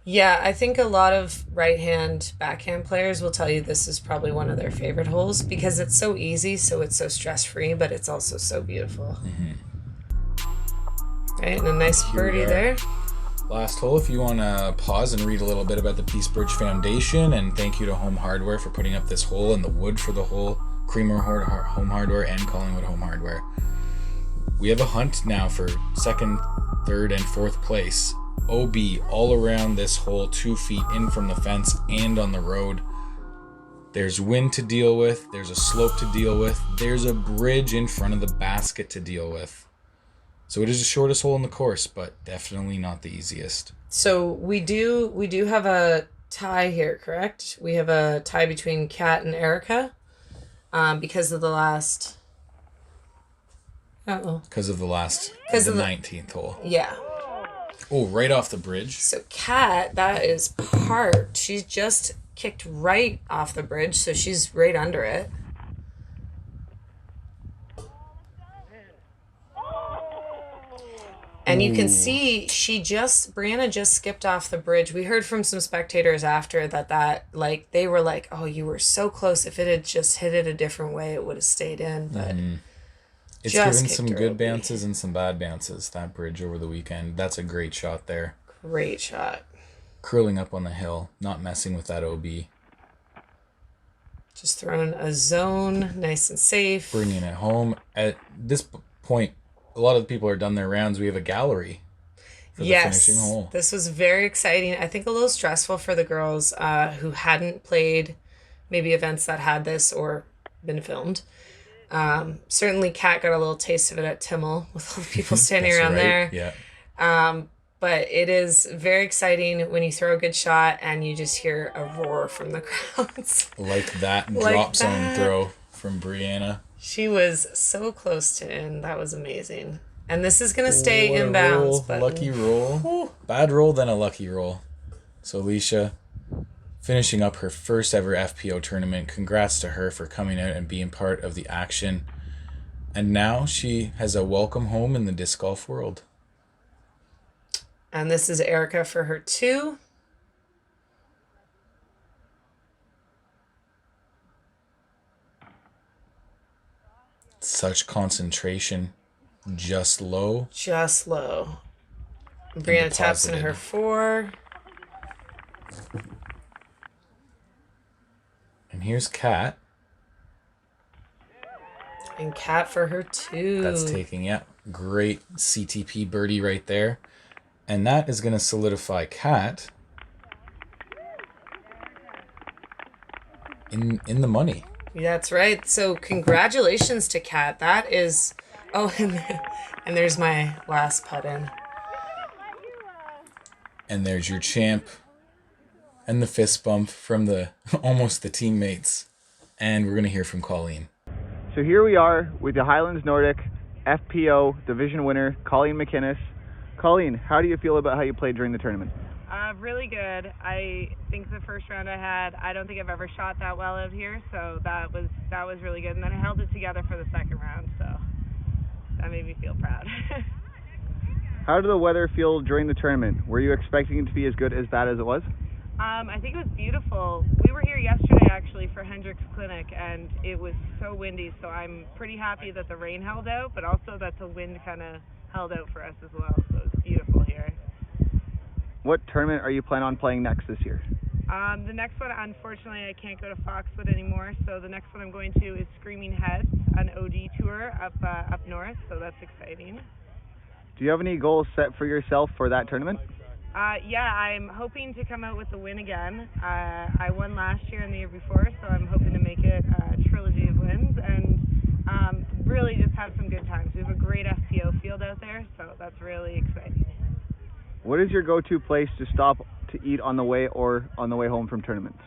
[SPEAKER 2] Yeah, I think a lot of right-hand backhand players will tell you this is probably one of their favorite holes because it's so easy, so it's so stress-free, but it's also so beautiful. Mm-hmm. Right, and a nice birdie there.
[SPEAKER 1] Last hole, if you want to pause and read a little bit about the Peace Bridge Foundation, and thank you to Home Hardware for putting up this hole and the wood for the hole, Creamer Home Hardware and Collingwood Home Hardware. We have a hunt now for 2nd, 3rd, and 4th place. OB all around this hole, 2 feet in from the fence and on the road. There's wind to deal with. There's a slope to deal with. There's a bridge in front of the basket to deal with. So it is the shortest hole in the course, but definitely not the easiest.
[SPEAKER 2] So we do have a tie here, correct? We have a tie between Kat and Erica because of the last...
[SPEAKER 1] Because of the 19th hole.
[SPEAKER 2] Yeah.
[SPEAKER 1] Oh, right off the bridge.
[SPEAKER 2] So Kat, that is parked. She's just kicked right off the bridge, so she's right under it. And And you can see Brianna just skipped off the bridge. We heard from some spectators after that like, they were like, oh, you were so close. If it had just hit it a different way, it would have stayed in. But
[SPEAKER 1] it's given some good bounces and some bad bounces, that bridge over the weekend. That's a great shot there.
[SPEAKER 2] Great shot.
[SPEAKER 1] Curling up on the hill, not messing with that OB.
[SPEAKER 2] Just throwing a zone, nice and safe.
[SPEAKER 1] Bringing it home. At this point, a lot of the people are done their rounds. We have a gallery for the finishing hole.
[SPEAKER 2] This was very exciting. I think a little stressful for the girls who hadn't played maybe events that had this or been filmed. Certainly Kat got a little taste of it at Timmel with all the people standing around there.
[SPEAKER 1] Yeah.
[SPEAKER 2] But it is very exciting when you throw a good shot and you just hear a roar from the crowds.
[SPEAKER 1] Like that drop zone throw from Brianna.
[SPEAKER 2] She was so close to in. That was amazing. And this is going to stay inbounds. But
[SPEAKER 1] lucky roll. Whew. Bad roll, then a lucky roll. So Alicia finishing up her first ever FPO tournament. Congrats to her for coming out and being part of the action. And now she has a welcome home in the disc golf world.
[SPEAKER 2] And this is Erica for her 2.
[SPEAKER 1] Such concentration. Just low.
[SPEAKER 2] Just low. Brianna taps into her 4.
[SPEAKER 1] And here's Kat.
[SPEAKER 2] And Kat for her 2.
[SPEAKER 1] That's taking, great CTP birdie right there. And that is going to solidify Kat in the money.
[SPEAKER 2] That's right. So congratulations to Kat. That is... Oh, and there's my last putt in.
[SPEAKER 1] And there's your champ. And the fist bump from almost the teammates. And we're going to hear from Colleen.
[SPEAKER 3] So here we are with the Highlands Nordic FPO division winner, Colleen McInnes. Colleen, how do you feel about how you played during the tournament?
[SPEAKER 4] Really good. I think the first round I don't think I've ever shot that well out here, so that was really good. And then I held it together for the second round, so that made me feel proud.
[SPEAKER 3] How did the weather feel during the tournament? Were you expecting it to be as good as bad as it was?
[SPEAKER 4] I think it was beautiful. We were here yesterday actually for Hendrick's Clinic, and it was so windy, so I'm pretty happy that the rain held out, but also that the wind kind of held out for us as well, so it's beautiful here.
[SPEAKER 3] What tournament are you planning on playing next this year?
[SPEAKER 4] The next one, unfortunately, I can't go to Foxwood anymore, so the next one I'm going to is Screaming Heads, an OD tour up north, so that's exciting.
[SPEAKER 3] Do you have any goals set for yourself for that tournament?
[SPEAKER 4] Yeah, I'm hoping to come out with a win again. I won last year and the year before, so I'm hoping to make it a trilogy of wins and really just have some good times. We have a great FPO field out there, so that's really exciting.
[SPEAKER 3] What is your go-to place to stop to eat on the way or on the way home from tournaments?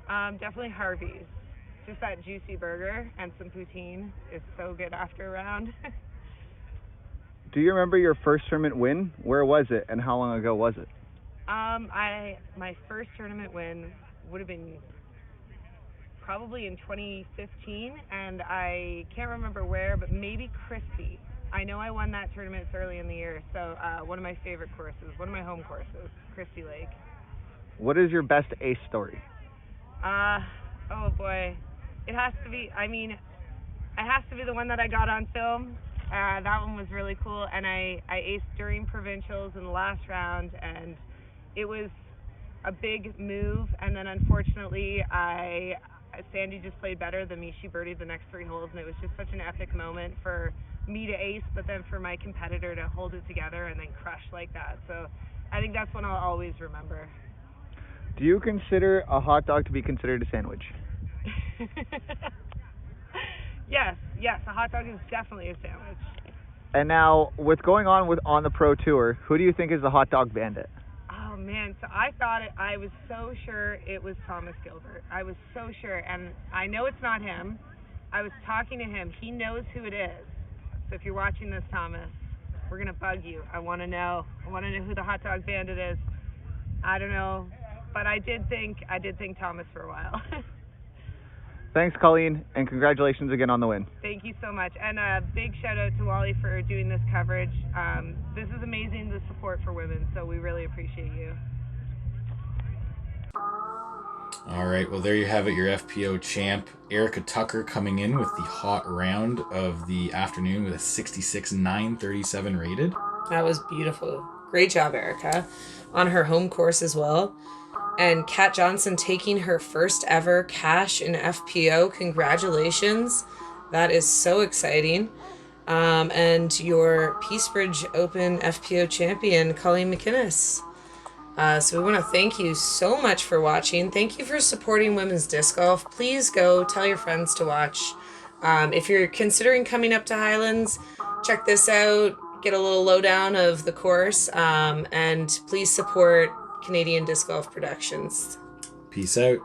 [SPEAKER 4] Definitely Harvey's. Just that juicy burger and some poutine is so good after a round.
[SPEAKER 3] Do you remember your first tournament win? Where was it and how long ago was it?
[SPEAKER 4] My first tournament win would have been probably in 2015, and I can't remember where, but maybe Christie. I know I won that tournament early in the year, so one of my favorite courses, one of my home courses, Christie Lake.
[SPEAKER 3] What is your best ace story?
[SPEAKER 4] Oh boy. It has to be the one that I got on film. That one was really cool, and I aced during provincials in the last round, and it was a big move, and then unfortunately Sandy just played better than me. She birdied the next 3 holes, and it was just such an epic moment for me to ace, but then for my competitor to hold it together and then crush like that. So I think that's one I'll always remember.
[SPEAKER 3] Do you consider a hot dog to be considered a sandwich?
[SPEAKER 4] Yes, a hot dog is definitely a sandwich.
[SPEAKER 3] And now, with going on the Pro Tour, who do you think is the hot dog bandit?
[SPEAKER 4] Oh man, so I was so sure it was Thomas Gilbert. I was so sure, and I know it's not him. I was talking to him. He knows who it is. So if you're watching this, Thomas, we're gonna bug you. I want to know who the hot dog bandit is. I don't know, but I did think Thomas for a while.
[SPEAKER 3] Thanks, Colleen, and congratulations again on the win.
[SPEAKER 4] Thank you so much. And a big shout out to Wally for doing this coverage. This is amazing, the support for women, so we really appreciate you.
[SPEAKER 1] All right, well, there you have it, your FPO champ, Erica Tucker, coming in with the hot round of the afternoon with a 66.937 rated.
[SPEAKER 2] That was beautiful. Great job, Erica. On her home course as well. And Kat Johnson taking her first ever cash in FPO. Congratulations. That is so exciting. And your Peacebridge Open FPO champion, Colleen McInnes. So we want to thank you so much for watching. Thank you for supporting women's disc golf. Please go tell your friends to watch. If you're considering coming up to Highlands, check this out. Get a little lowdown of the course. And please support Canadian Disc Golf Productions.
[SPEAKER 1] Peace out.